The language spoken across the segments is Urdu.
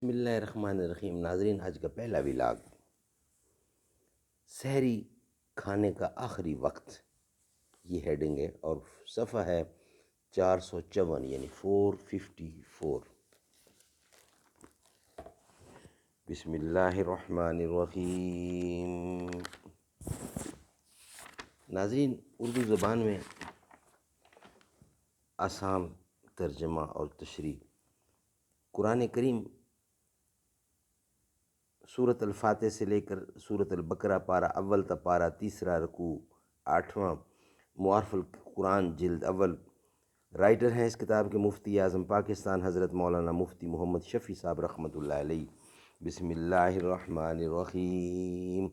بسم اللہ الرحمن الرحیم۔ ناظرین، آج کا پہلا ولاگ سحری کھانے کا آخری وقت، یہ ہیڈنگ ہے اور صفحہ ہے 454 یعنی 454۔ بسم اللہ الرحمن الرحیم۔ ناظرین، اردو زبان میں آسان ترجمہ اور تشریح قرآن کریم سورۃ الفاتح سے لے کر سورۃ البقرہ پارہ اول تا پارہ تیسرا رکوع 8واں، معارف القرآن جلد اول۔ رائٹر ہیں اس کتاب کے مفتی اعظم پاکستان حضرت مولانا مفتی محمد شفیع صاحب رحمۃ اللہ علیہ۔ بسم اللہ الرحمن الرحیم۔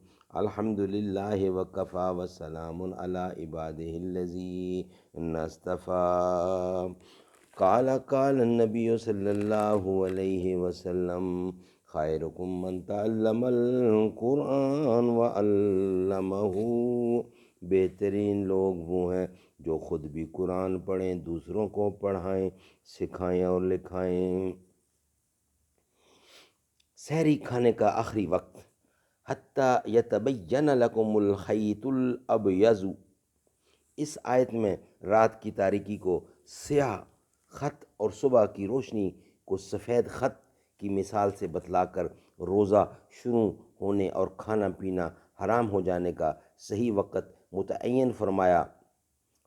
الحمد للہ وکفیٰ وسلام علی عبادہ الذین اصطفیٰ۔ قال النبی صلی اللہ علیہ وسلم خیرکم من تعلم القرآن وعلمہ۔ بہترین لوگ وہ ہیں جو خود بھی قرآن پڑھیں، دوسروں کو پڑھائیں، سکھائیں اور لکھائیں۔ سحری کھانے کا آخری وقت، حتیٰ یتبین لکم الخیط الابیض۔ اس آیت میں رات کی تاریکی کو سیاہ خط اور صبح کی روشنی کو سفید خط کی مثال سے بتلا کر روزہ شروع ہونے اور کھانا پینا حرام ہو جانے کا صحیح وقت متعین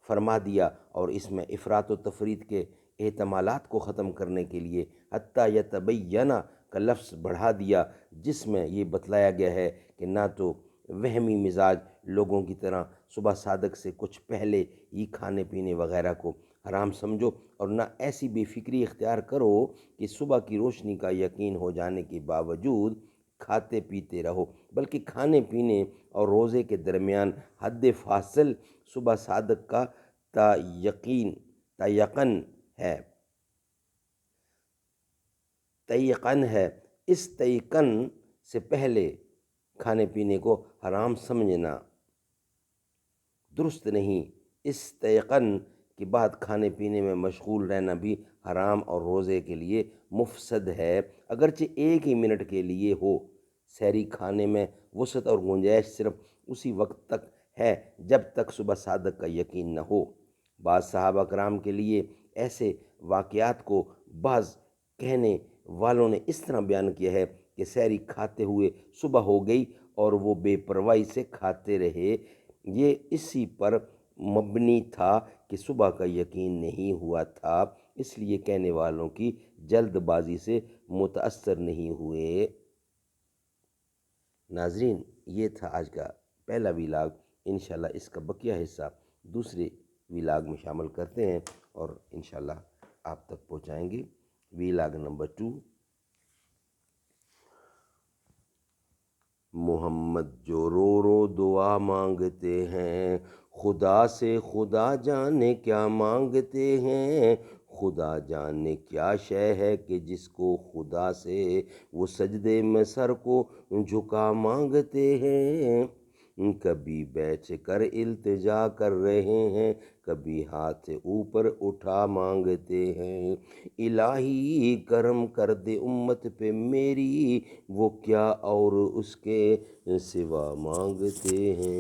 فرما دیا، اور اس میں افراط و تفریط کے احتمالات کو ختم کرنے کے لیے حتیٰ یتبین کا لفظ بڑھا دیا، جس میں یہ بتلایا گیا ہے کہ نہ تو وہمی مزاج لوگوں کی طرح صبح صادق سے کچھ پہلے ہی کھانے پینے وغیرہ کو حرام سمجھو، اور نہ ایسی بے فکری اختیار کرو کہ صبح کی روشنی کا یقین ہو جانے کے باوجود کھاتے پیتے رہو، بلکہ کھانے پینے اور روزے کے درمیان حد فاصل صبح صادق کا تیقن ہے۔ اس تیقن سے پہلے کھانے پینے کو حرام سمجھنا درست نہیں۔ اس تیقن کے بعد کھانے پینے میں مشغول رہنا بھی حرام اور روزے کے لیے مفسد ہے، اگرچہ ایک ہی منٹ کے لیے ہو۔ سحری کھانے میں وسعت اور گنجائش صرف اسی وقت تک ہے جب تک صبح صادق کا یقین نہ ہو۔ بعض صحابہ کرام کے لیے ایسے واقعات کو بعض کہنے والوں نے اس طرح بیان کیا ہے کہ سحری کھاتے ہوئے صبح ہو گئی اور وہ بے پرواہی سے کھاتے رہے۔ یہ اسی پر مبنی تھا کہ صبح کا یقین نہیں ہوا تھا، اس لیے کہنے والوں کی جلد بازی سے متاثر نہیں ہوئے۔ ناظرین، یہ تھا آج کا پہلا ولاگ۔ انشاءاللہ اس کا بقیہ حصہ دوسرے ولاگ میں شامل کرتے ہیں اور انشاءاللہ آپ تک پہنچائیں گے۔ Vlog number 2۔ محمد جو رو رو دعا مانگتے ہیں، خدا سے خدا جانے کیا مانگتے ہیں۔ خدا جانے کیا شے ہے کہ جس کو خدا سے وہ سجدے میں سر کو جھکا مانگتے ہیں۔ کبھی بیٹھ کر التجا کر رہے ہیں، کبھی ہاتھ اوپر اٹھا مانگتے ہیں۔ الہی کرم کر دے امت پہ میری، وہ کیا اور اس کے سوا مانگتے ہیں۔